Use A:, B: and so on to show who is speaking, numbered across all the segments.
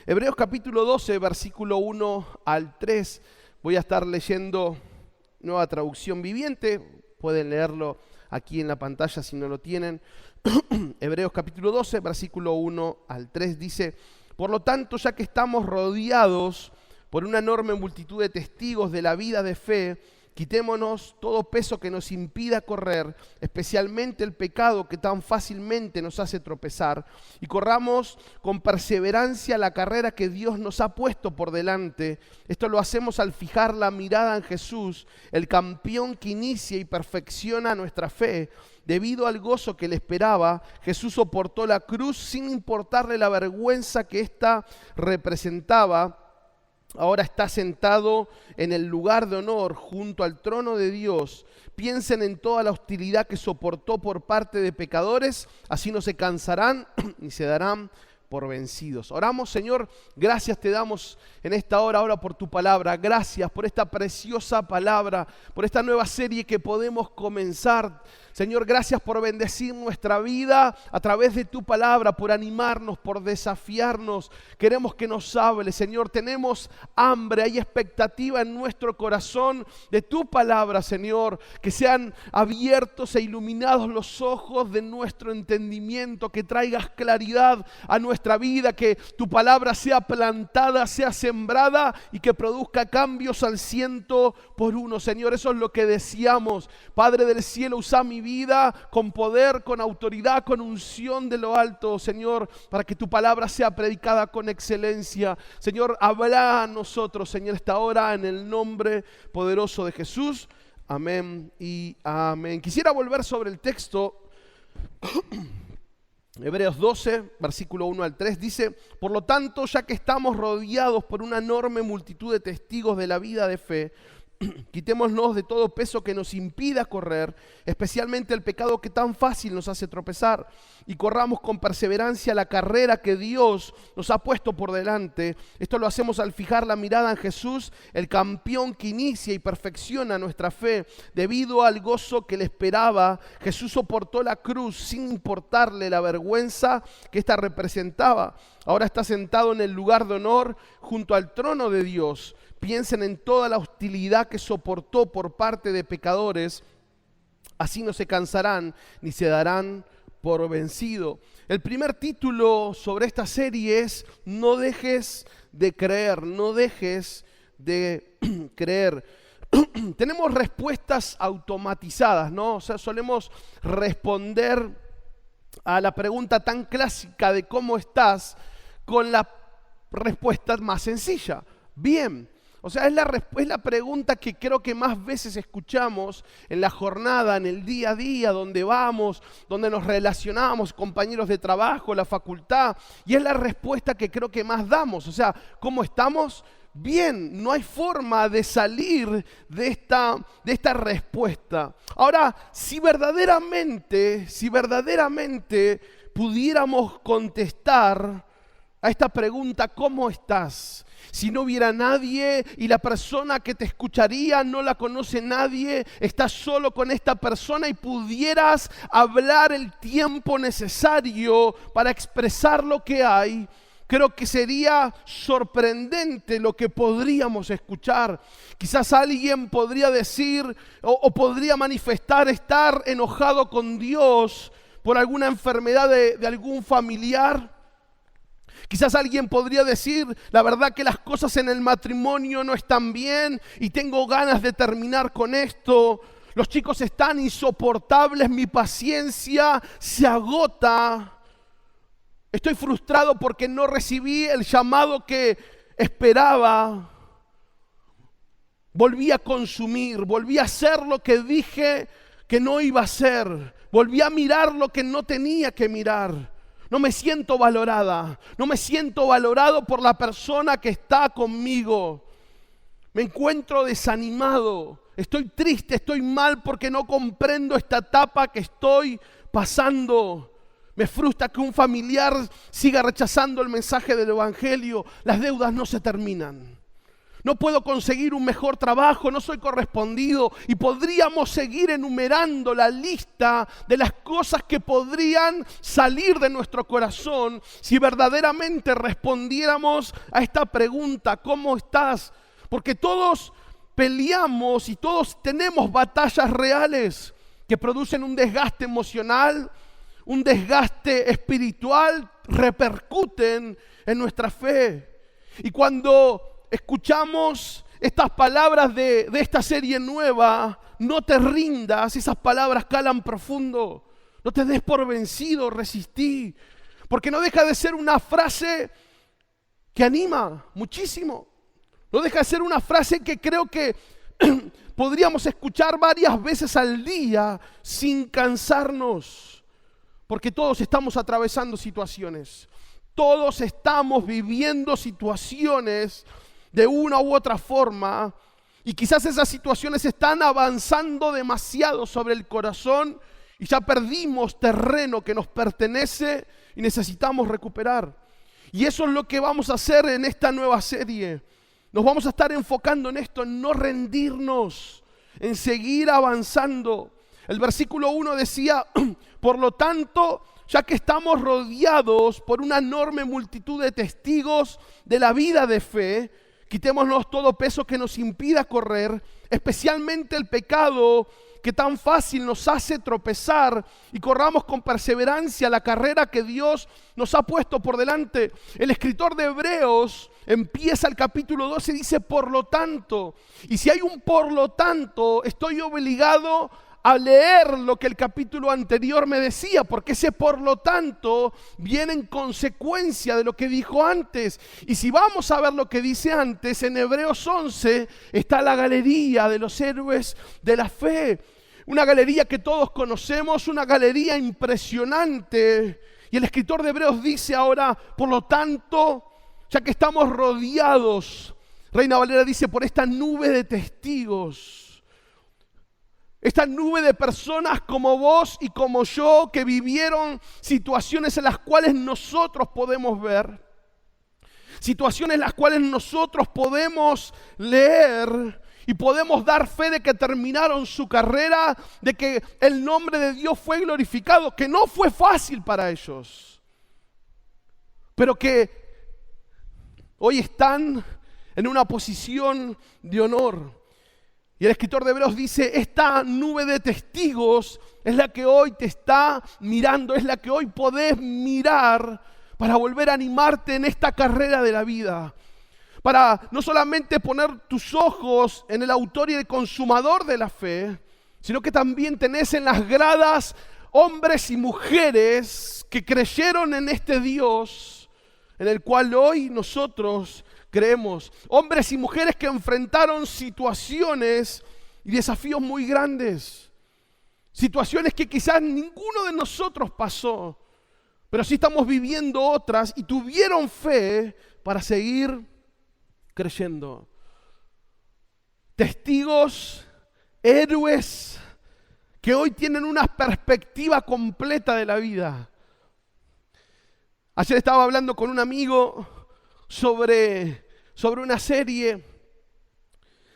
A: Hebreos capítulo 12, versículo 1 al 3. Voy a estar leyendo Nueva Traducción Viviente. Pueden leerlo aquí en la pantalla si no lo tienen. Hebreos capítulo 12, versículo 1 al 3 dice: por lo tanto, ya que estamos rodeados por una enorme multitud de testigos de la vida de fe, quitémonos todo peso que nos impida correr, especialmente el pecado que tan fácilmente nos hace tropezar, y corramos con perseverancia la carrera que Dios nos ha puesto por delante. Esto lo hacemos al fijar la mirada en Jesús, el campeón que inicia y perfecciona nuestra fe. Debido al gozo que le esperaba, Jesús soportó la cruz sin importarle la vergüenza que ésta representaba. Ahora está sentado en el lugar de honor junto al trono de Dios. Piensen en toda la hostilidad que soportó por parte de pecadores, así no se cansarán ni se darán por vencidos. Oramos. Señor, gracias te damos en esta hora ahora por tu palabra. Gracias por esta preciosa palabra, por esta nueva serie que podemos comenzar. Señor, gracias por bendecir nuestra vida a través de tu palabra, por animarnos, por desafiarnos. Queremos que nos hable, Señor. Tenemos hambre, hay expectativa en nuestro corazón de tu palabra, Señor. Que sean abiertos e iluminados los ojos de nuestro entendimiento, que traigas claridad a nuestra vida, que tu palabra sea plantada, sea sembrada y que produzca cambios al 100%, Señor. Eso es lo que deseamos. Padre del cielo, usa mi vida con poder, con autoridad, con unción de lo alto, Señor, para que tu palabra sea predicada con excelencia. Señor, habla a nosotros, Señor, esta hora en el nombre poderoso de Jesús. Amén y amén. Quisiera volver sobre el texto. Hebreos 12, versículo 1 al 3 dice: por lo tanto, ya que estamos rodeados por una enorme multitud de testigos de la vida de fe, quitémonos de todo peso que nos impida correr, especialmente el pecado que tan fácil nos hace tropezar, y corramos con perseverancia la carrera que Dios nos ha puesto por delante. Esto lo hacemos al fijar la mirada en Jesús, el campeón que inicia y perfecciona nuestra fe. Debido al gozo que le esperaba, Jesús soportó la cruz sin importarle la vergüenza que ésta representaba. Ahora está sentado en el lugar de honor junto al trono de Dios. Piensen en toda la hostilidad que soportó por parte de pecadores, así no se cansarán ni se darán por vencido. El primer título sobre esta serie es: no dejes de creer, no dejes de creer. Tenemos respuestas automatizadas, ¿no? O sea, solemos responder a la pregunta tan clásica de ¿cómo estás? Con la respuesta más sencilla: bien. O sea, es la pregunta que creo que más veces escuchamos en la jornada, en el día a día, donde vamos, donde nos relacionamos, compañeros de trabajo, la facultad. Y es la respuesta que creo que más damos. O sea, ¿cómo estamos? Bien, no hay forma de salir de esta respuesta. Ahora, si verdaderamente pudiéramos contestar a esta pregunta, ¿cómo estás? Si no hubiera nadie y la persona que te escucharía no la conoce nadie, estás solo con esta persona y pudieras hablar el tiempo necesario para expresar lo que hay, creo que sería sorprendente lo que podríamos escuchar. Quizás alguien podría decir o podría manifestar estar enojado con Dios por alguna enfermedad de algún familiar. Quizás alguien podría decir: la verdad que las cosas en el matrimonio no están bien y tengo ganas de terminar con esto. Los chicos están insoportables, mi paciencia se agota. Estoy frustrado porque no recibí el llamado que esperaba. Volví a consumir, volví a hacer lo que dije que no iba a hacer. Volví a mirar lo que no tenía que mirar. No me siento valorada, no me siento valorado por la persona que está conmigo. Me encuentro desanimado, estoy triste, estoy mal porque no comprendo esta etapa que estoy pasando. Me frustra que un familiar siga rechazando el mensaje del evangelio. Las deudas no se terminan. no puedo conseguir un mejor trabajo, no soy correspondido. Y podríamos seguir enumerando la lista de las cosas que podrían salir de nuestro corazón si verdaderamente respondiéramos a esta pregunta: ¿cómo estás? Porque todos peleamos y todos tenemos batallas reales que producen un desgaste emocional, un desgaste espiritual, repercuten en nuestra fe. Y cuando escuchamos estas palabras de esta serie nueva, no te rindas, esas palabras calan profundo. No te des por vencido, resistí. Porque no deja de ser una frase que anima muchísimo. No deja de ser una frase que creo que podríamos escuchar varias veces al día sin cansarnos. Porque todos estamos atravesando situaciones. Todos estamos viviendo situaciones de una u otra forma. Y quizás esas situaciones están avanzando demasiado sobre el corazón y ya perdimos terreno que nos pertenece y necesitamos recuperar. Y eso es lo que vamos a hacer en esta nueva serie. Nos vamos a estar enfocando en esto, en no rendirnos, en seguir avanzando. El versículo 1 decía: por lo tanto, ya que estamos rodeados por una enorme multitud de testigos de la vida de fe, quitémonos todo peso que nos impida correr, especialmente el pecado que tan fácil nos hace tropezar, y corramos con perseverancia la carrera que Dios nos ha puesto por delante. El escritor de Hebreos empieza el capítulo 12 y dice por lo tanto. Y si hay un por lo tanto, estoy obligado a leer lo que el capítulo anterior me decía, porque ese por lo tanto viene en consecuencia de lo que dijo antes. Y si vamos a ver lo que dice antes, en Hebreos 11 está la galería de los héroes de la fe. Una galería que todos conocemos, una galería impresionante. Y el escritor de Hebreos dice ahora, por lo tanto, ya que estamos rodeados, Reina Valera dice, por esta nube de testigos, esta nube de personas como vos y como yo que vivieron situaciones en las cuales nosotros podemos ver, situaciones en las cuales nosotros podemos leer y podemos dar fe de que terminaron su carrera, de que el nombre de Dios fue glorificado, que no fue fácil para ellos, pero que hoy están en una posición de honor. Y el escritor de Hebreos dice, esta nube de testigos es la que hoy te está mirando, es la que hoy podés mirar para volver a animarte en esta carrera de la vida. Para no solamente poner tus ojos en el autor y el consumador de la fe, sino que también tenés en las gradas hombres y mujeres que creyeron en este Dios, en el cual hoy nosotros creemos. Hombres y mujeres que enfrentaron situaciones y desafíos muy grandes. Situaciones que quizás ninguno de nosotros pasó, pero sí estamos viviendo otras y tuvieron fe para seguir creyendo. Testigos, héroes que hoy tienen una perspectiva completa de la vida. Ayer estaba hablando con un amigo sobre una serie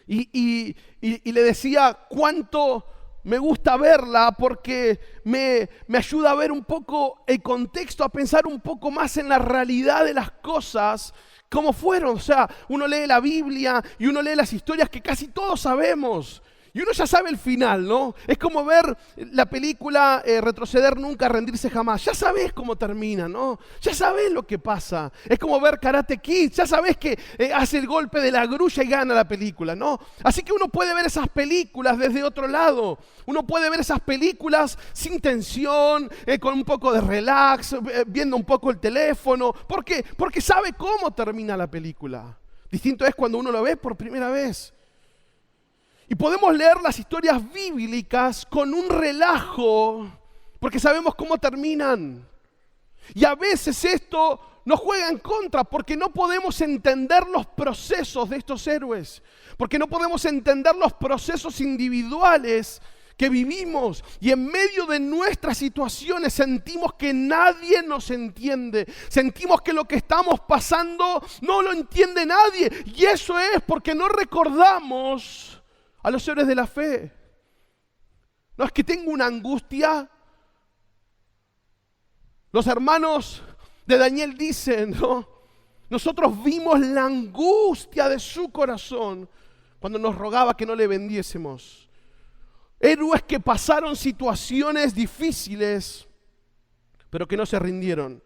A: y le decía cuánto me gusta verla porque me ayuda a ver un poco el contexto, a pensar un poco más en la realidad de las cosas, cómo fueron. O sea, uno lee la Biblia y uno lee las historias que casi todos sabemos. Y uno ya sabe el final, ¿no? Es como ver la película Retroceder Nunca, Rendirse Jamás. Ya sabes cómo termina, ¿no? Ya sabes lo que pasa. Es como ver Karate Kid. Ya sabes que hace el golpe de la grulla y gana la película, ¿no? Así que uno puede ver esas películas desde otro lado. Uno puede ver esas películas sin tensión, con un poco de relax, viendo un poco el teléfono. ¿Por qué? Porque sabe cómo termina la película. Distinto es cuando uno lo ve por primera vez. Y podemos leer las historias bíblicas con un relajo, porque sabemos cómo terminan. Y a veces esto nos juega en contra, porque no podemos entender los procesos de estos héroes, porque no podemos entender los procesos individuales que vivimos y en medio de nuestras situaciones sentimos que nadie nos entiende. Sentimos que lo que estamos pasando no lo entiende nadie. Y eso es porque no recordamos a los héroes de la fe. No es que tengo una angustia. Los hermanos de Daniel dicen, ¿no? Nosotros vimos la angustia de su corazón cuando nos rogaba que no le vendiésemos. Héroes que pasaron situaciones difíciles, pero que no se rindieron.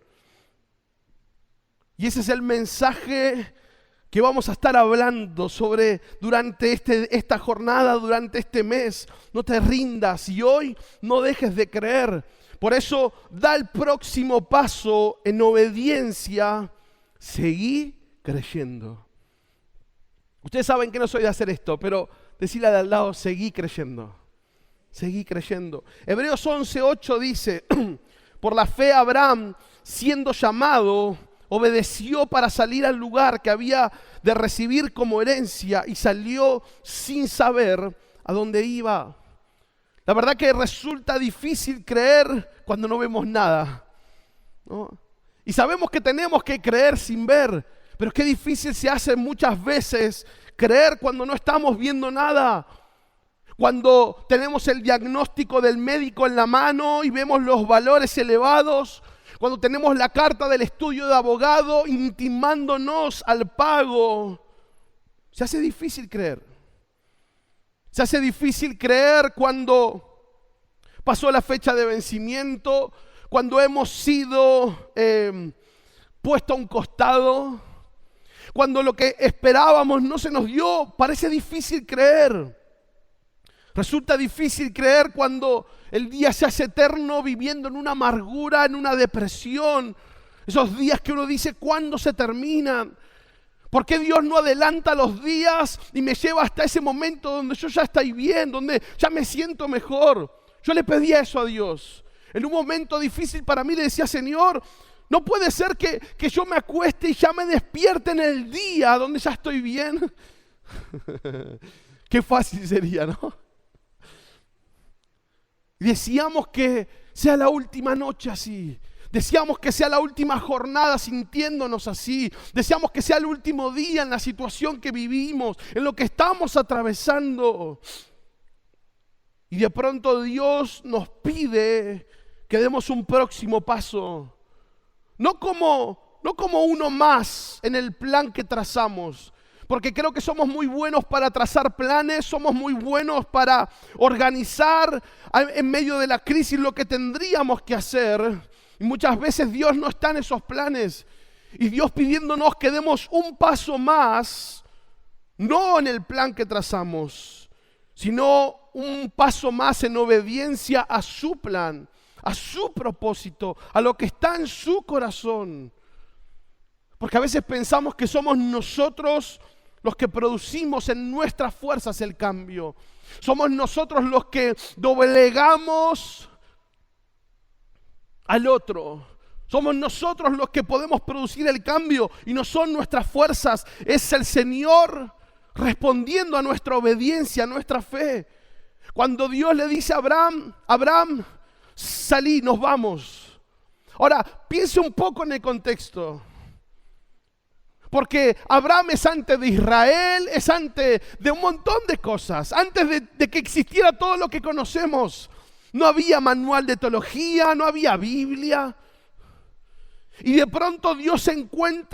A: Y ese es el mensaje que vamos a estar hablando sobre durante esta jornada, durante este mes. No te rindas y hoy no dejes de creer. Por eso da el próximo paso en obediencia. Seguí creyendo. Ustedes saben que no soy de hacer esto, pero decirle de al lado, seguí creyendo. Seguí creyendo. Hebreos 11:8 dice, por la fe Abraham, siendo llamado, obedeció para salir al lugar que había de recibir como herencia y salió sin saber a dónde iba. La verdad que resulta difícil creer cuando no vemos nada, ¿no? Y sabemos que tenemos que creer sin ver, pero qué difícil se hace muchas veces creer cuando no estamos viendo nada. Cuando tenemos el diagnóstico del médico en la mano y vemos los valores elevados. Cuando tenemos la carta del estudio de abogado intimándonos al pago. Se hace difícil creer. Se hace difícil creer cuando pasó la fecha de vencimiento. Cuando hemos sido puestos a un costado. Cuando lo que esperábamos no se nos dio. Parece difícil creer. Resulta difícil creer cuando el día se hace eterno viviendo en una amargura, en una depresión. Esos días que uno dice, ¿cuándo se terminan? ¿Por qué Dios no adelanta los días y me lleva hasta ese momento donde yo ya estoy bien, donde ya me siento mejor? Yo le pedía eso a Dios. En un momento difícil para mí le decía, Señor, no puede ser que yo me acueste y ya me despierte en el día donde ya estoy bien. Qué fácil sería, ¿no? Deseamos que sea la última noche así. Deseamos que sea la última jornada sintiéndonos así. Deseamos que sea el último día en la situación que vivimos, en lo que estamos atravesando. Y de pronto Dios nos pide que demos un próximo paso. No como uno más en el plan que trazamos. Porque creo que somos muy buenos para trazar planes, somos muy buenos para organizar en medio de la crisis lo que tendríamos que hacer. Y muchas veces Dios no está en esos planes. Y Dios pidiéndonos que demos un paso más, no en el plan que trazamos, sino un paso más en obediencia a su plan, a su propósito, a lo que está en su corazón. Porque a veces pensamos que somos nosotros los que producimos en nuestras fuerzas el cambio. Somos nosotros los que doblegamos al otro. Somos nosotros los que podemos producir el cambio y no son nuestras fuerzas. Es el Señor respondiendo a nuestra obediencia, a nuestra fe. Cuando Dios le dice a Abraham, salí, nos vamos. Ahora, piense un poco en el contexto. Porque Abraham es antes de Israel, es antes de un montón de cosas. Antes de que existiera todo lo que conocemos. No había manual de teología, no había Biblia. Y de pronto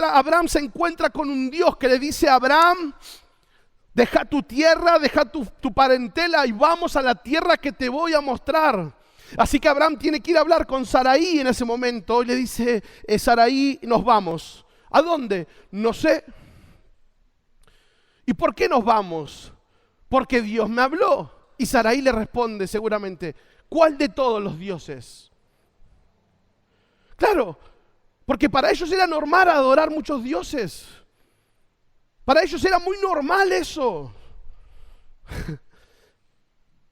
A: Abraham se encuentra con un Dios que le dice a Abraham, deja tu tierra, deja tu parentela y vamos a la tierra que te voy a mostrar. Así que Abraham tiene que ir a hablar con Sarai en ese momento y le dice, Sarai, nos vamos. ¿A dónde? No sé. ¿Y por qué nos vamos? Porque Dios me habló. Y Sarai le responde seguramente, ¿cuál de todos los dioses? Claro, porque para ellos era normal adorar muchos dioses. Para ellos era muy normal eso.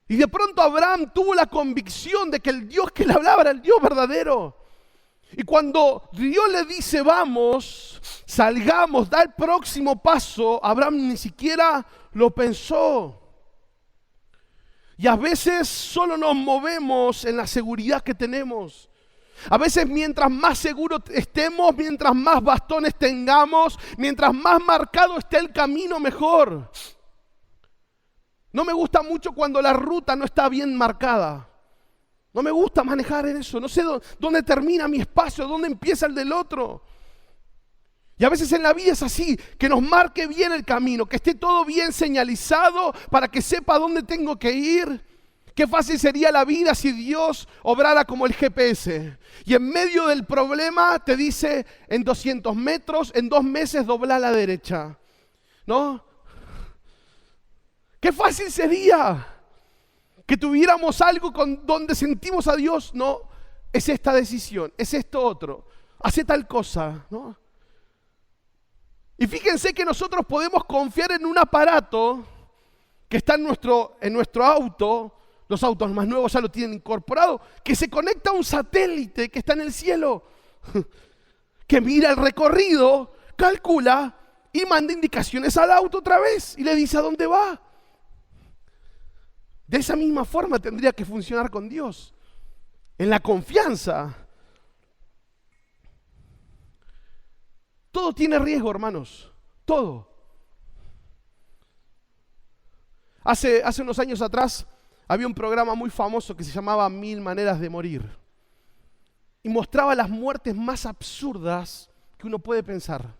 A: Y de pronto Abraham tuvo la convicción de que el Dios que le hablaba era el Dios verdadero. Y cuando Dios le dice, vamos, salgamos, da el próximo paso, Abraham ni siquiera lo pensó. Y a veces solo nos movemos en la seguridad que tenemos. A veces mientras más seguros estemos, mientras más bastones tengamos, mientras más marcado esté el camino, mejor. No me gusta mucho cuando la ruta no está bien marcada. No me gusta manejar en eso. No sé dónde termina mi espacio, dónde empieza el del otro. Y a veces en la vida es así, que nos marque bien el camino, que esté todo bien señalizado para que sepa dónde tengo que ir. Qué fácil sería la vida si Dios obrara como el GPS. Y en medio del problema te dice, en 200 metros, en 2 meses dobla a la derecha. ¿No? Qué fácil sería que tuviéramos algo con donde sentimos a Dios. No, es esta decisión, es esto otro. Hace tal cosa, ¿no? Y fíjense que nosotros podemos confiar en un aparato que está en nuestro auto. Los autos más nuevos ya lo tienen incorporado, que se conecta a un satélite que está en el cielo, que mira el recorrido, calcula y manda indicaciones al auto otra vez y le dice a dónde va. De esa misma forma tendría que funcionar con Dios, en la confianza. Todo tiene riesgo, hermanos, todo. Hace unos años atrás había un programa muy famoso que se llamaba 1000 maneras de morir. Y mostraba las muertes más absurdas que uno puede pensar.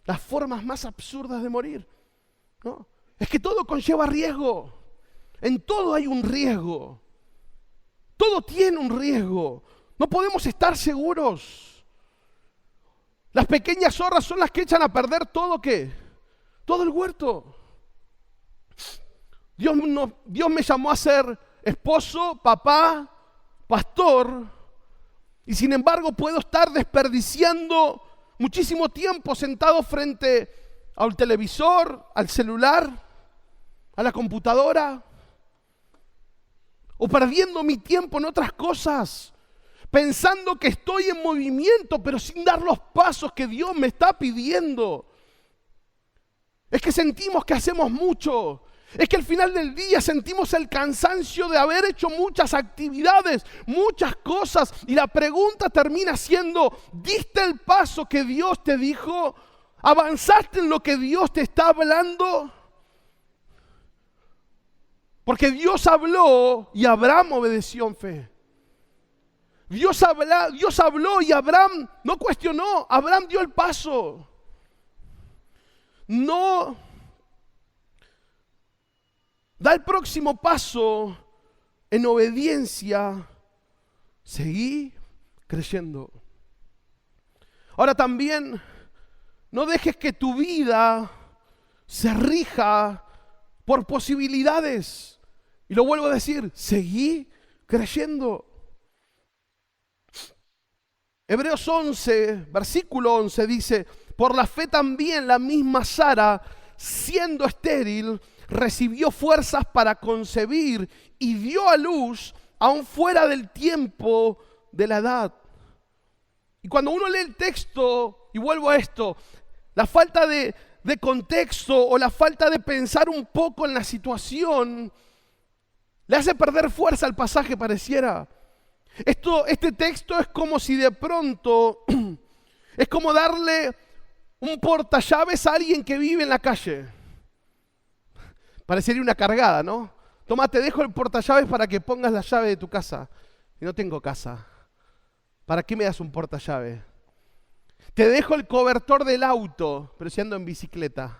A: Las formas más absurdas de morir, ¿no? Es que todo conlleva riesgo. En todo hay un riesgo. Todo tiene un riesgo. No podemos estar seguros. Las pequeñas zorras son las que echan a perder todo, ¿qué? Todo el huerto. Dios me llamó a ser esposo, papá, pastor, y sin embargo puedo estar desperdiciando muchísimo tiempo sentado frente al televisor, al celular, a la computadora, o perdiendo mi tiempo en otras cosas, pensando que estoy en movimiento, pero sin dar los pasos que Dios me está pidiendo. Es que sentimos que hacemos mucho. Es que al final del día sentimos el cansancio de haber hecho muchas actividades, muchas cosas. Y la pregunta termina siendo, ¿diste el paso que Dios te dijo? ¿Avanzaste en lo que Dios te está hablando? Porque Dios habló y Abraham obedeció en fe. Dios habló y Abraham no cuestionó, Abraham dio el paso. No da el próximo paso en obediencia, seguí creyendo. Ahora también, no dejes que tu vida se rija por posibilidades. Y lo vuelvo a decir, seguí creyendo. Hebreos 11, versículo 11 dice, por la fe también la misma Sara, siendo estéril, recibió fuerzas para concebir y dio a luz aún fuera del tiempo de la edad. Y cuando uno lee el texto, y vuelvo a esto, la falta de contexto o la falta de pensar un poco en la situación le hace perder fuerza al pasaje, pareciera. Este texto es como si de pronto, es como darle un portallaves a alguien que vive en la calle. Parecería una cargada, ¿no? Toma, te dejo el portallaves para que pongas la llave de tu casa. Y no tengo casa. ¿Para qué me das un portallaves? Te dejo el cobertor del auto, pero si ando en bicicleta.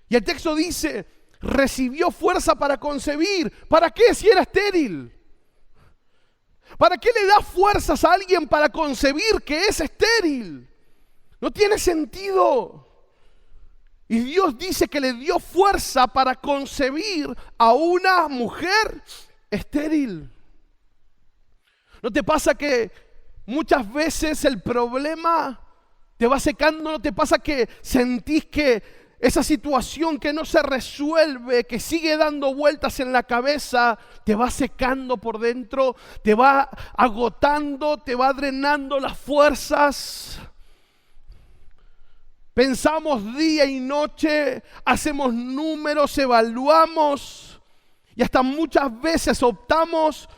A: Y el texto dice, recibió fuerza para concebir. ¿Para qué si era estéril? ¿Para qué le da fuerzas a alguien para concebir que es estéril? No tiene sentido. Y Dios dice que le dio fuerza para concebir a una mujer estéril. ¿No te pasa que muchas veces el problema te va secando? ¿No te pasa que sentís que esa situación que no se resuelve, que sigue dando vueltas en la cabeza, te va secando por dentro, te va agotando, te va drenando las fuerzas? Pensamos día y noche, hacemos números, evaluamos y hasta muchas veces optamos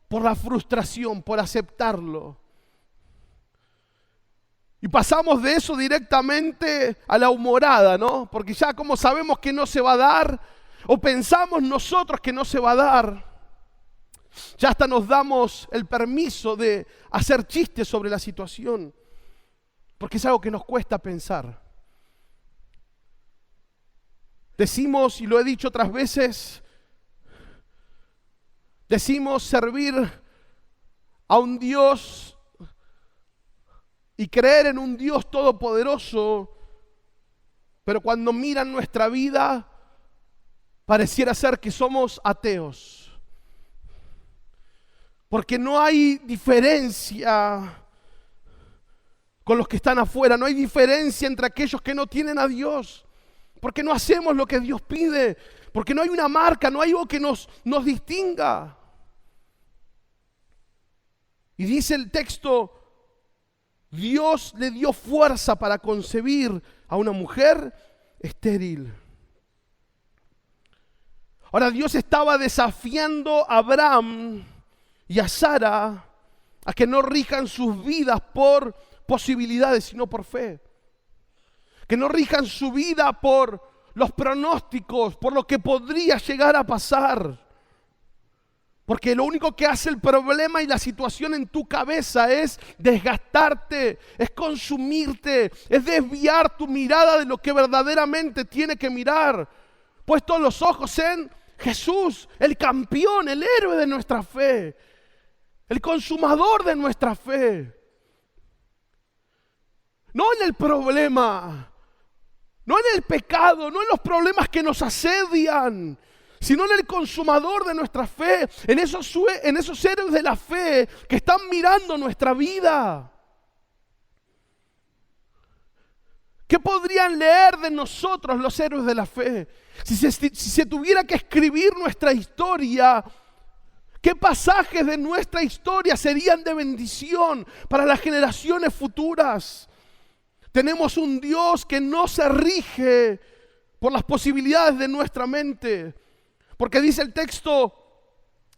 A: por la frustración, por aceptarlo. Y pasamos de eso directamente a la humorada, ¿no? Porque ya como sabemos que no se va a dar, o pensamos nosotros que no se va a dar, ya hasta nos damos el permiso de hacer chistes sobre la situación, porque es algo que nos cuesta pensar. Decimos, y lo he dicho otras veces, decimos servir a un Dios y creer en un Dios todopoderoso, pero cuando miran nuestra vida, pareciera ser que somos ateos. Porque no hay diferencia con los que están afuera, no hay diferencia entre aquellos que no tienen a Dios. Porque no hacemos lo que Dios pide, porque no hay una marca, no hay algo que nos distinga. Y dice el texto, Dios le dio fuerza para concebir a una mujer estéril. Ahora Dios estaba desafiando a Abraham y a Sara a que no rijan sus vidas por posibilidades, sino por fe. Que no rijan su vida por los pronósticos, por lo que podría llegar a pasar. Porque lo único que hace el problema y la situación en tu cabeza es desgastarte, es consumirte, es desviar tu mirada de lo que verdaderamente tiene que mirar. Puestos los ojos en Jesús, el campeón, el héroe de nuestra fe, el consumador de nuestra fe. No en el problema, no en el pecado, no en los problemas que nos asedian, sino en el consumador de nuestra fe, en esos héroes de la fe que están mirando nuestra vida. ¿Qué podrían leer de nosotros los héroes de la fe? Si se tuviera que escribir nuestra historia, ¿qué pasajes de nuestra historia serían de bendición para las generaciones futuras? Tenemos un Dios que no se rige por las posibilidades de nuestra mente. Porque dice el texto,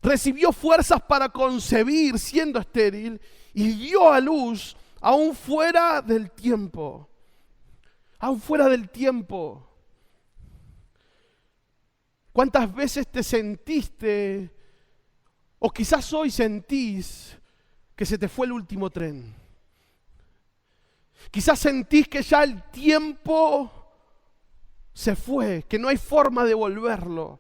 A: recibió fuerzas para concebir siendo estéril y dio a luz aún fuera del tiempo. Aún fuera del tiempo. ¿Cuántas veces te sentiste, o quizás hoy sentís, que se te fue el último tren? Quizás sentís que ya el tiempo se fue, que no hay forma de volverlo,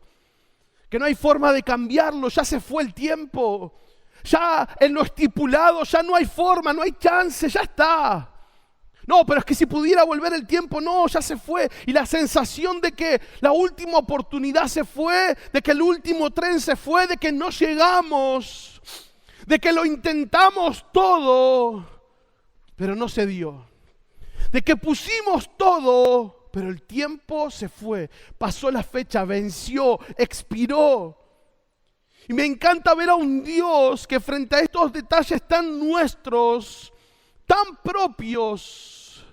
A: que no hay forma de cambiarlo, ya se fue el tiempo, ya en lo estipulado ya no hay forma, no hay chance, ya está. No, pero es que si pudiera volver el tiempo, no, ya se fue. Y la sensación de que la última oportunidad se fue, de que el último tren se fue, de que no llegamos, de que lo intentamos todo, pero no se dio. De que pusimos todo, pero el tiempo se fue, pasó la fecha, venció, expiró. Y me encanta ver a un Dios que frente a estos detalles tan nuestros, tan propios,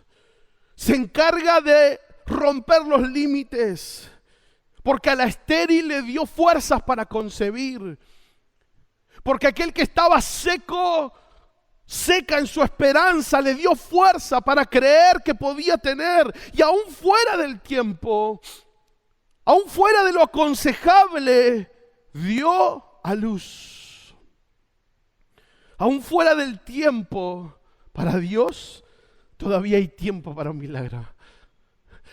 A: se encarga de romper los límites, porque a la estéril le dio fuerzas para concebir, porque aquel que estaba seca en su esperanza, le dio fuerza para creer que podía tener, y aún fuera del tiempo, aún fuera de lo aconsejable, dio a luz. Aún fuera del tiempo, para Dios todavía hay tiempo para un milagro.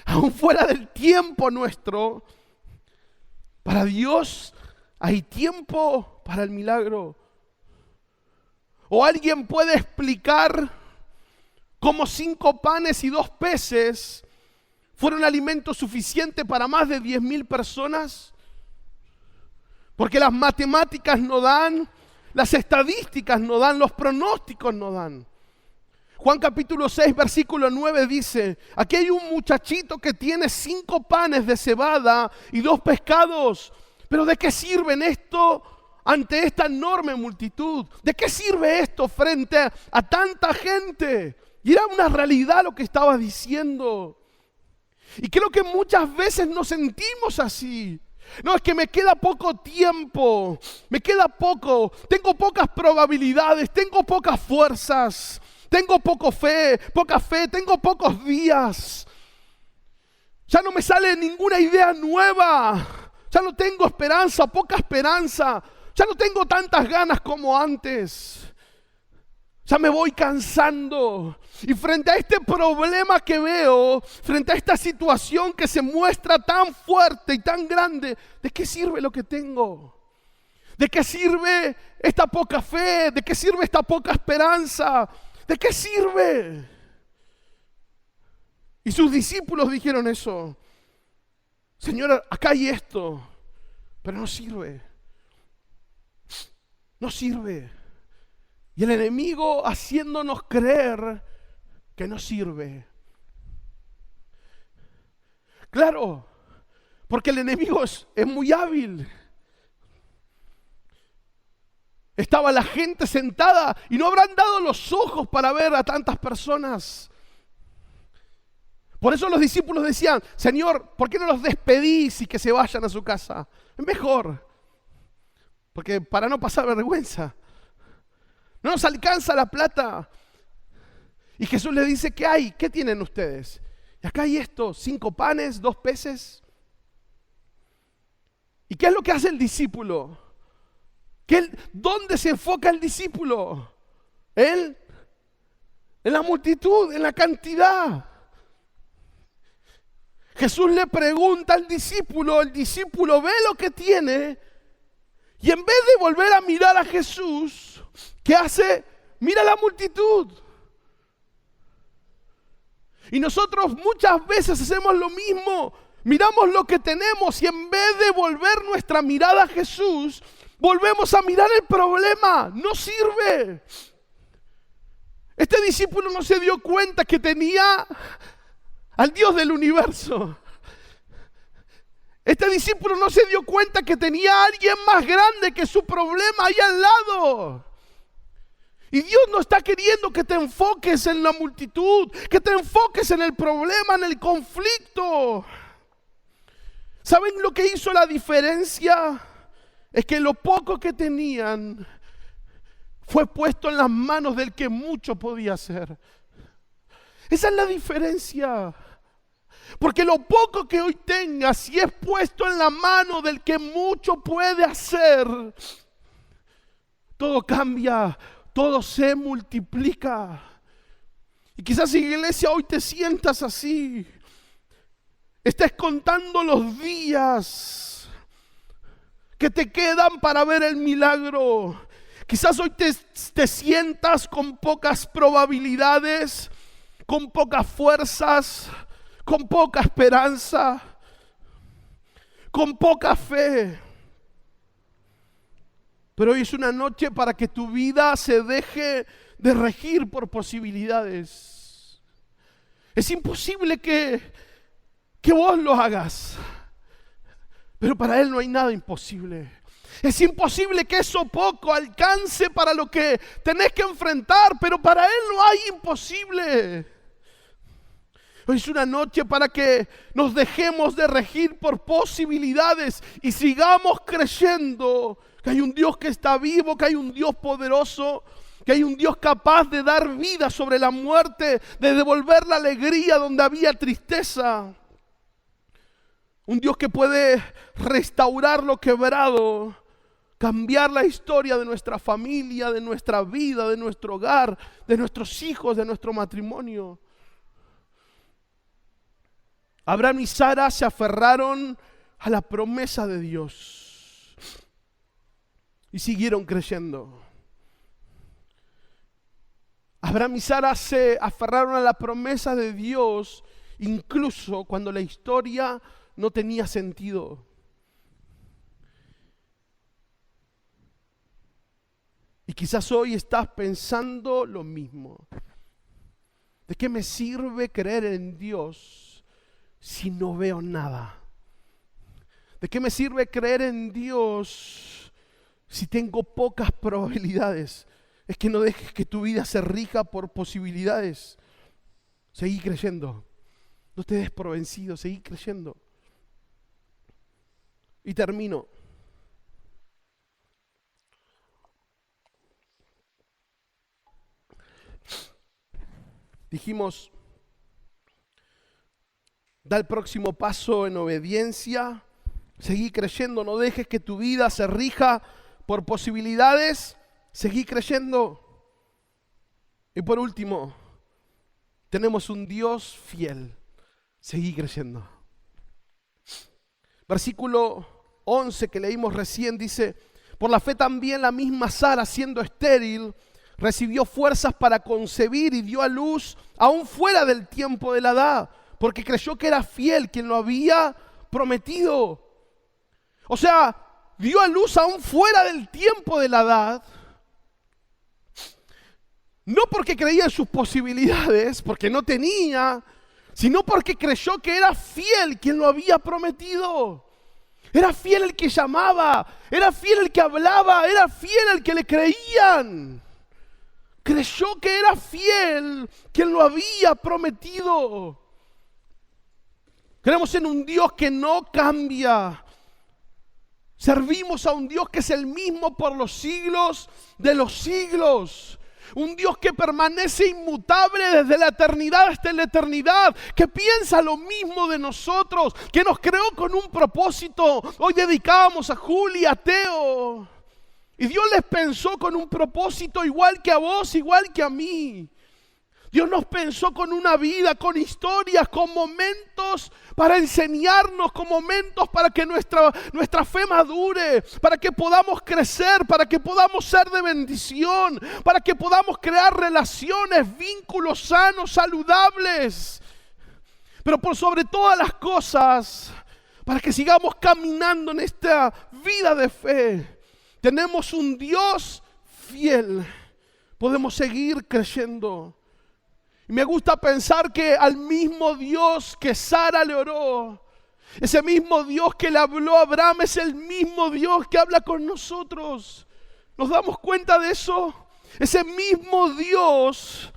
A: Aún fuera del tiempo nuestro, para Dios hay tiempo para el milagro. O alguien puede explicar cómo 5 panes y 2 peces fueron alimento suficiente para más de 10,000 personas. Porque las matemáticas no dan, las estadísticas no dan, los pronósticos no dan. Juan capítulo 6, versículo 9 dice, aquí hay un muchachito que tiene 5 panes de cebada y 2 pescados. ¿Pero de qué sirven esto ante esta enorme multitud? ¿De qué sirve esto frente a tanta gente? Y era una realidad lo que estaba diciendo. Y creo que muchas veces nos sentimos así. No, es que me queda poco tiempo, me queda poco, tengo pocas probabilidades, tengo pocas fuerzas, tengo poca fe, tengo pocos días. Ya no me sale ninguna idea nueva, ya no tengo esperanza, poca esperanza, ya no tengo tantas ganas como antes. Ya me voy cansando. Y frente a este problema que veo, frente a esta situación que se muestra tan fuerte y tan grande, ¿de qué sirve lo que tengo? ¿De qué sirve esta poca fe? ¿De qué sirve esta poca esperanza? ¿De qué sirve? Y sus discípulos dijeron eso. Señor, acá hay esto, pero no sirve. No sirve. Y el enemigo haciéndonos creer que no sirve. Claro, porque el enemigo es muy hábil. Estaba la gente sentada y no habrán dado los ojos para ver a tantas personas. Por eso los discípulos decían, Señor, ¿por qué no los despedís y que se vayan a su casa? Es mejor, porque para no pasar vergüenza. No nos alcanza la plata. Y Jesús les dice, ¿qué hay? ¿Qué tienen ustedes? Y acá hay esto, 5 panes, 2 peces. ¿Y qué es lo que hace el discípulo? ¿Dónde se enfoca el discípulo? En la multitud, en la cantidad. Jesús le pregunta al discípulo, el discípulo ve lo que tiene y en vez de volver a mirar a Jesús, ¿qué hace? Mira la multitud. Y nosotros muchas veces hacemos lo mismo. Miramos lo que tenemos y en vez de volver nuestra mirada a Jesús, volvemos a mirar el problema. No sirve. Este discípulo no se dio cuenta que tenía al Dios del universo. Este discípulo no se dio cuenta que tenía a alguien más grande que su problema ahí al lado. Y Dios no está queriendo que te enfoques en la multitud, que te enfoques en el problema, en el conflicto. ¿Saben lo que hizo la diferencia? Es que lo poco que tenían fue puesto en las manos del que mucho podía hacer. Esa es la diferencia. Porque lo poco que hoy tengas, si es puesto en la mano del que mucho puede hacer, todo cambia, todo se multiplica. Y quizás, iglesia, hoy te sientas así. Estés contando los días que te quedan para ver el milagro. Quizás hoy te sientas con pocas probabilidades, con pocas fuerzas, con poca esperanza, con poca fe. Pero hoy es una noche para que tu vida se deje de regir por posibilidades. Es imposible que vos lo hagas, pero para Él no hay nada imposible. Es imposible que eso poco alcance para lo que tenés que enfrentar, pero para Él no hay imposible. Hoy es una noche para que nos dejemos de regir por posibilidades y sigamos creyendo que hay un Dios que está vivo, que hay un Dios poderoso, que hay un Dios capaz de dar vida sobre la muerte, de devolver la alegría donde había tristeza. Un Dios que puede restaurar lo quebrado, cambiar la historia de nuestra familia, de nuestra vida, de nuestro hogar, de nuestros hijos, de nuestro matrimonio. Abraham y Sara se aferraron a la promesa de Dios y siguieron creyendo. Abraham y Sara se aferraron a la promesa de Dios incluso cuando la historia no tenía sentido. Y quizás hoy estás pensando lo mismo. ¿De qué me sirve creer en Dios si no veo nada? ¿De qué me sirve creer en Dios si tengo pocas probabilidades? Es que no dejes que tu vida se rija por posibilidades. Seguí creyendo. No te des por vencido, seguí creyendo. Y termino. Dijimos, da el próximo paso en obediencia, seguí creyendo, no dejes que tu vida se rija por posibilidades, seguí creyendo. Y por último, tenemos un Dios fiel, seguí creyendo. Versículo 11 que leímos recién dice, por la fe también la misma Sara, siendo estéril, recibió fuerzas para concebir y dio a luz aún fuera del tiempo de la edad, porque creyó que era fiel quien lo había prometido. O sea, dio a luz aún fuera del tiempo de la edad, no porque creía en sus posibilidades, porque no tenía, sino porque creyó que era fiel quien lo había prometido. Era fiel el que llamaba, era fiel el que hablaba, era fiel el que le creían. Creyó que era fiel quien lo había prometido. Creemos en un Dios que no cambia. Servimos a un Dios que es el mismo por los siglos de los siglos. Un Dios que permanece inmutable desde la eternidad hasta la eternidad, que piensa lo mismo de nosotros, que nos creó con un propósito. Hoy dedicábamos a Juli, a Teo, y Dios les pensó con un propósito igual que a vos, igual que a mí. Dios nos pensó con una vida, con historias, con momentos para enseñarnos, con momentos para que nuestra fe madure, para que podamos crecer, para que podamos ser de bendición, para que podamos crear relaciones, vínculos sanos, saludables. Pero por sobre todas las cosas, para que sigamos caminando en esta vida de fe, tenemos un Dios fiel. Podemos seguir creyendo. Y me gusta pensar que al mismo Dios que Sara le oró, ese mismo Dios que le habló a Abraham, es el mismo Dios que habla con nosotros. ¿Nos damos cuenta de eso? Ese mismo Dios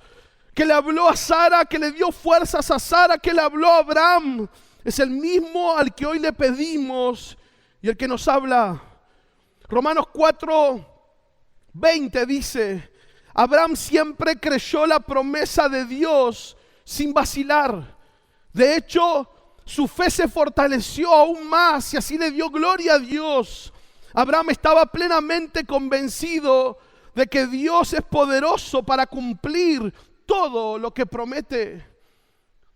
A: que le habló a Sara, que le dio fuerzas a Sara, que le habló a Abraham, es el mismo al que hoy le pedimos y el que nos habla. Romanos 4:20 dice, Abraham siempre creyó la promesa de Dios sin vacilar. De hecho, su fe se fortaleció aún más y así le dio gloria a Dios. Abraham estaba plenamente convencido de que Dios es poderoso para cumplir todo lo que promete.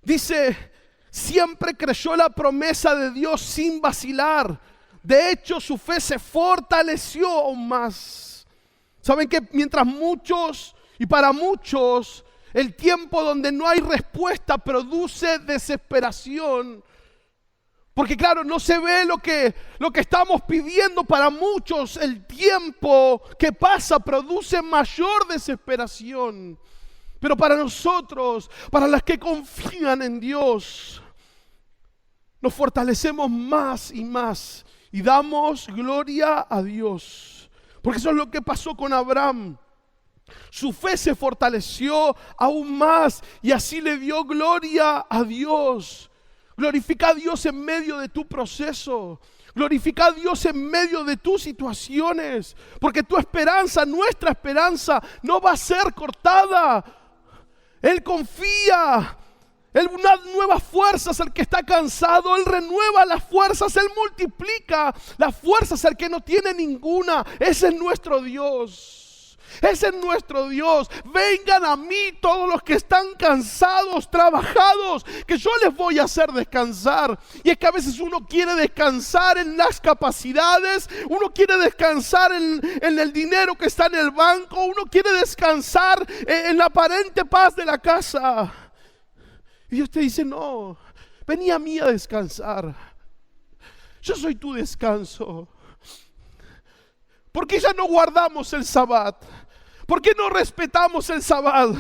A: Dice, siempre creyó la promesa de Dios sin vacilar. De hecho, su fe se fortaleció aún más. Saben que mientras muchos y para muchos el tiempo donde no hay respuesta produce desesperación, porque claro, no se ve lo que estamos pidiendo. Para muchos el tiempo que pasa produce mayor desesperación, pero para nosotros, para las que confían en Dios, nos fortalecemos más y más y damos gloria a Dios. Porque eso es lo que pasó con Abraham. Su fe se fortaleció aún más y así le dio gloria a Dios. Glorifica a Dios en medio de tu proceso. Glorifica a Dios en medio de tus situaciones. Porque tu esperanza, nuestra esperanza, no va a ser cortada. Él confía. Él da nuevas fuerzas al que está cansado. Él renueva las fuerzas. Él multiplica las fuerzas al que no tiene ninguna. Ese es nuestro Dios. Ese es nuestro Dios. Vengan a mí todos los que están cansados, trabajados, que yo les voy a hacer descansar. Y es que a veces uno quiere descansar en las capacidades, uno quiere descansar en el dinero que está en el banco, uno quiere descansar en la aparente paz de la casa. Y Dios te dice, no, vení a mí a descansar. Yo soy tu descanso. ¿Por qué ya no guardamos el Sabbat? ¿Por qué no respetamos el Sabbat?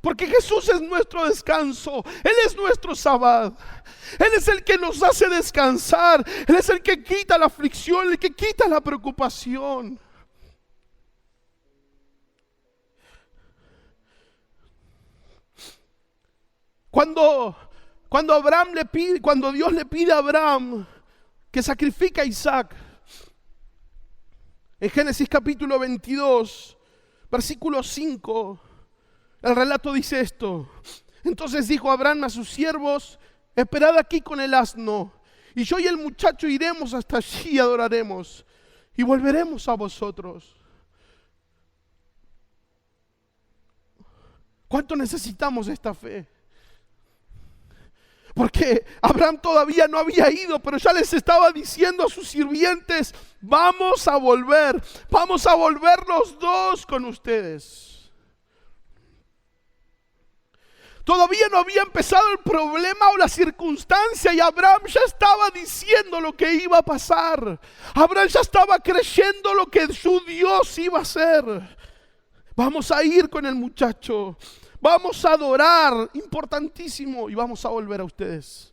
A: Porque Jesús es nuestro descanso. Él es nuestro Sabbat. Él es el que nos hace descansar. Él es el que quita la aflicción, el que quita la preocupación. Cuando Dios le pide a Abraham que sacrifique a Isaac, en Génesis capítulo 22, versículo 5, el relato dice esto: entonces dijo Abraham a sus siervos: esperad aquí con el asno, y yo y el muchacho iremos hasta allí y adoraremos, y volveremos a vosotros. ¿Cuánto necesitamos esta fe? Porque Abraham todavía no había ido, pero ya les estaba diciendo a sus sirvientes: vamos a volver los dos con ustedes. Todavía no había empezado el problema o la circunstancia y Abraham ya estaba diciendo lo que iba a pasar. Abraham ya estaba creyendo lo que su Dios iba a hacer. Vamos a ir con el muchacho. Vamos a adorar, importantísimo, y vamos a volver a ustedes.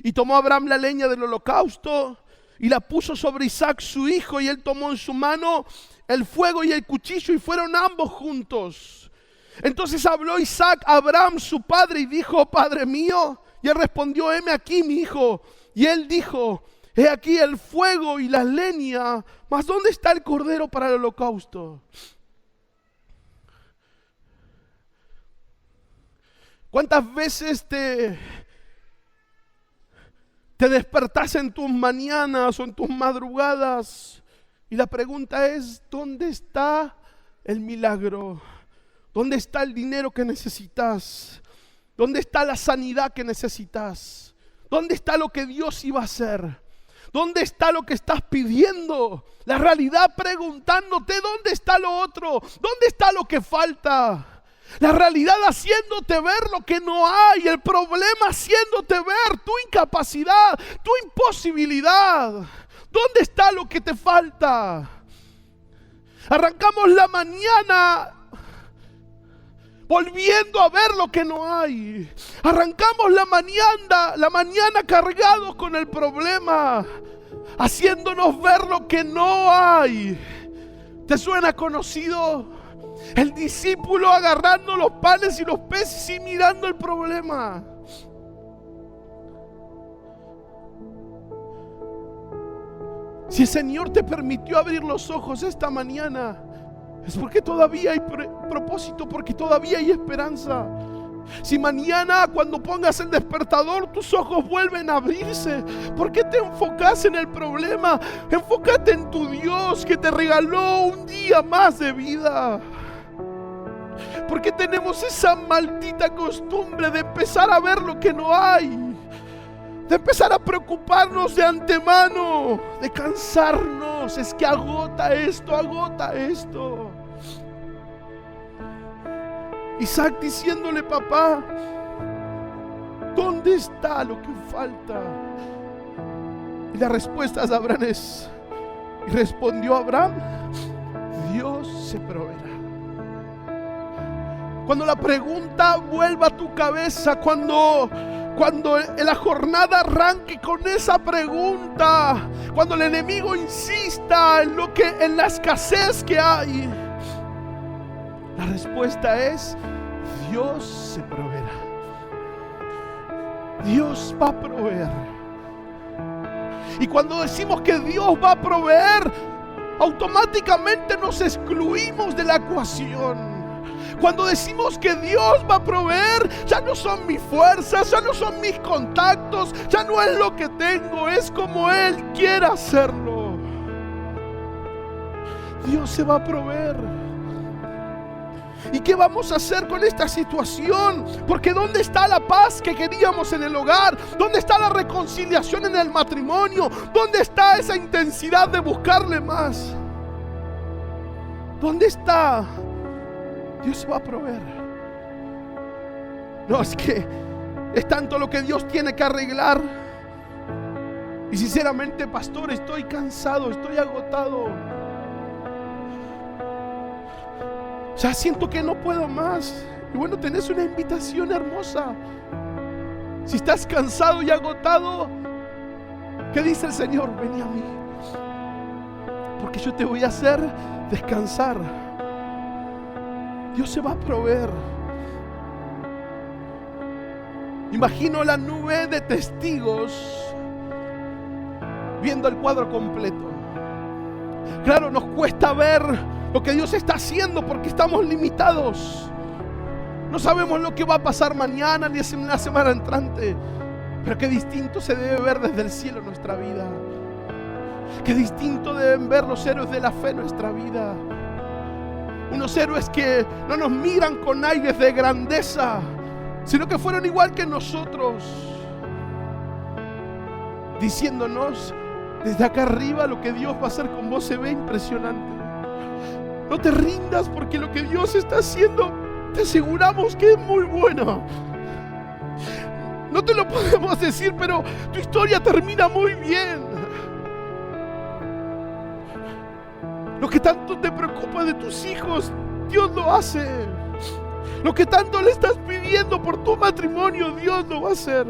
A: Y tomó Abraham la leña del holocausto y la puso sobre Isaac su hijo, y él tomó en su mano el fuego y el cuchillo, y fueron ambos juntos. Entonces habló Isaac a Abraham su padre y dijo: Padre mío. Y él respondió: heme aquí, mi hijo. Y él dijo: he aquí el fuego y la leña, mas ¿dónde está el cordero para el holocausto? ¿Cuántas veces te despertás en tus mañanas o en tus madrugadas y la pregunta es: ¿dónde está el milagro? ¿Dónde está el dinero que necesitas? ¿Dónde está la sanidad que necesitas? ¿Dónde está lo que Dios iba a hacer? ¿Dónde está lo que estás pidiendo? La realidad preguntándote: ¿dónde está lo otro? ¿Dónde está lo que falta? La realidad haciéndote ver lo que no hay, el problema haciéndote ver tu incapacidad, tu imposibilidad. ¿Dónde está lo que te falta? Arrancamos la mañana volviendo a ver lo que no hay. Arrancamos la mañana cargados con el problema, haciéndonos ver lo que no hay. ¿Te suena conocido? El discípulo agarrando los panes y los peces y mirando el problema. Si el Señor te permitió abrir los ojos esta mañana, es porque todavía hay propósito, porque todavía hay esperanza. Si mañana cuando pongas el despertador tus ojos vuelven a abrirse, ¿por qué te enfocas en el problema? Enfócate en tu Dios que te regaló un día más de vida. ¿Por qué tenemos esa maldita costumbre de empezar a ver lo que no hay? De empezar a preocuparnos de antemano, de cansarnos. Es que agota esto. Isaac diciéndole: papá, ¿dónde está lo que falta? Y la respuesta de Abraham es: y respondió Abraham: Dios se proveerá. Cuando la pregunta vuelva a tu cabeza, cuando la jornada arranque con esa pregunta, cuando el enemigo insista en la escasez que hay, la respuesta es: Dios se proveerá. Dios va a proveer. Y cuando decimos que Dios va a proveer, automáticamente nos excluimos de la ecuación. Cuando decimos que Dios va a proveer, ya no son mis fuerzas, ya no son mis contactos, ya no es lo que tengo, es como Él quiera hacerlo. Dios se va a proveer. ¿Y qué vamos a hacer con esta situación? Porque ¿dónde está la paz que queríamos en el hogar? ¿Dónde está la reconciliación en el matrimonio? ¿Dónde está esa intensidad de buscarle más? ¿Dónde está? Dios se va a proveer. No, es que es tanto lo que Dios tiene que arreglar. Y sinceramente, pastor, estoy cansado, estoy agotado. Ya siento que no puedo más. Y bueno, tenés una invitación hermosa. Si estás cansado y agotado, ¿qué dice el Señor? Ven a mí, porque yo te voy a hacer descansar. Dios se va a proveer. Imagino la nube de testigos viendo el cuadro completo. Claro, nos cuesta ver lo que Dios está haciendo porque estamos limitados. No sabemos lo que va a pasar mañana ni en la semana entrante. Pero qué distinto se debe ver desde el cielo nuestra vida. Qué distinto deben ver los héroes de la fe en nuestra vida. Unos héroes que no nos miran con aires de grandeza, sino que fueron igual que nosotros, diciéndonos desde acá arriba lo que Dios va a hacer con vos se ve impresionante. No te rindas porque lo que Dios está haciendo te aseguramos que es muy bueno. No te lo podemos decir, pero tu historia termina muy bien. Lo que tanto te preocupa de tus hijos, Dios lo hace. Lo que tanto le estás pidiendo por tu matrimonio, Dios lo va a hacer.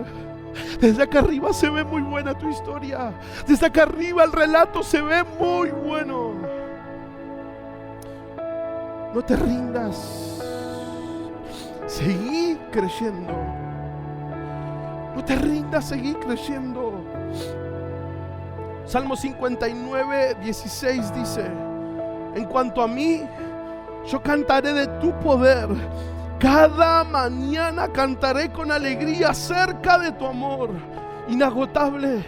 A: Desde acá arriba se ve muy buena tu historia. Desde acá arriba el relato se ve muy bueno. No te rindas. Seguí creyendo. No te rindas, seguí creyendo. Salmo 59, 16 dice: en cuanto a mí, yo cantaré de tu poder. Cada mañana cantaré con alegría acerca de tu amor inagotable,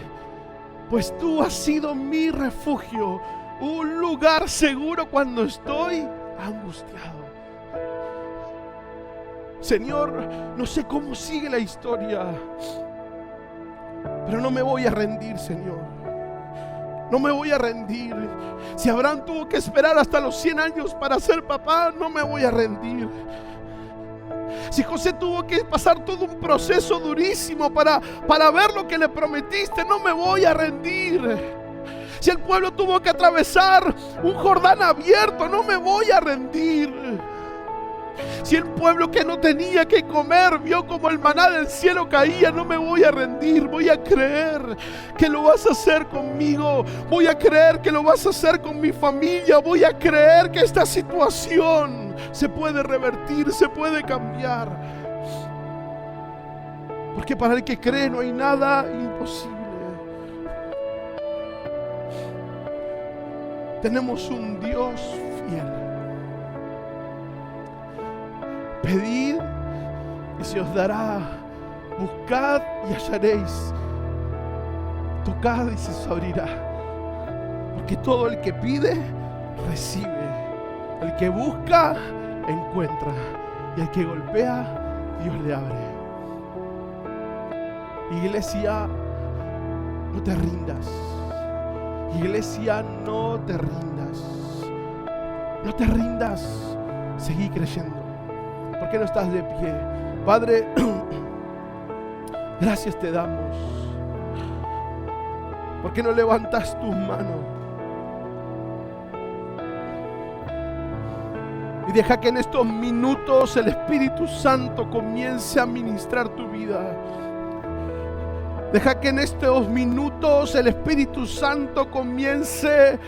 A: pues tú has sido mi refugio, un lugar seguro cuando estoy angustiado. Señor, no sé cómo sigue la historia, pero no me voy a rendir, Señor. No me voy a rendir. Si Abraham tuvo que esperar hasta los 100 años para ser papá, no me voy a rendir. Si José tuvo que pasar todo un proceso durísimo para ver lo que le prometiste, no me voy a rendir. Si el pueblo tuvo que atravesar un Jordán abierto, no me voy a rendir. Si el pueblo que no tenía que comer vio como el maná del cielo caía, no me voy a rendir. Voy a creer que lo vas a hacer conmigo. Voy a creer que lo vas a hacer con mi familia. Voy a creer que esta situación se puede revertir, se puede cambiar. Porque para el que cree no hay nada imposible. Tenemos un Dios fiel. Pedid y se os dará. Buscad y hallaréis. Tocad y se os abrirá. Porque todo el que pide, recibe. El que busca, encuentra. Y el que golpea, Dios le abre. Iglesia, no te rindas. Iglesia, no te rindas. No te rindas. Seguí creyendo. ¿Por qué no estás de pie? Padre, gracias te damos. ¿Por qué no levantas tus manos? Y deja que en estos minutos el Espíritu Santo comience a ministrar tu vida. Deja que en estos minutos el Espíritu Santo comience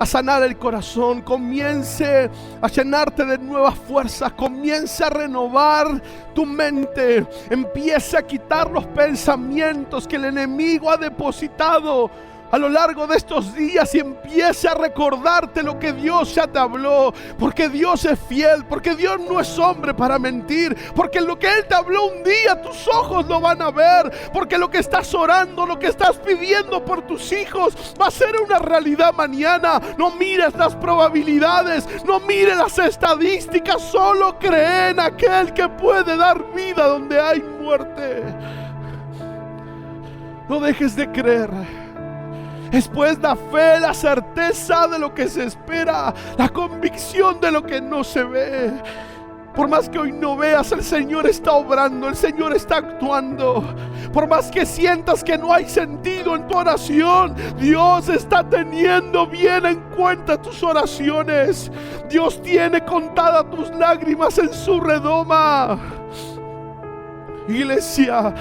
A: a sanar el corazón, comience a llenarte de nuevas fuerzas, comience a renovar tu mente, empiece a quitar los pensamientos que el enemigo ha depositado a lo largo de estos días y empiece a recordarte lo que Dios ya te habló, porque Dios es fiel, porque Dios no es hombre para mentir, porque lo que Él te habló un día tus ojos lo van a ver, porque lo que estás orando, lo que estás pidiendo por tus hijos va a ser una realidad mañana. No mires las probabilidades, no mires las estadísticas, solo cree en aquel que puede dar vida donde hay muerte. No dejes de creer. Es pues la fe, la certeza de lo que se espera, la convicción de lo que no se ve. Por más que hoy no veas, el Señor está obrando, el Señor está actuando. Por más que sientas que no hay sentido en tu oración, Dios está teniendo bien en cuenta tus oraciones. Dios tiene contadas tus lágrimas en su redoma. Iglesia,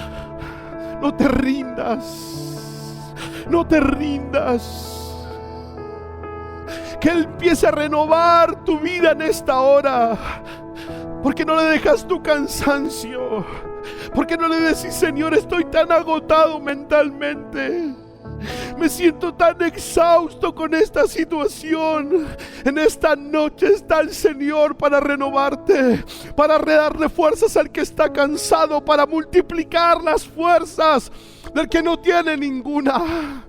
A: no te rindas. No te rindas. Que Él empiece a renovar tu vida en esta hora. Porque no le dejas tu cansancio. ¿Por qué no le decís: Señor, estoy tan agotado mentalmente? Me siento tan exhausto con esta situación. En esta noche está el Señor para renovarte, para redarle fuerzas al que está cansado, para multiplicar las fuerzas del que no tiene ninguna.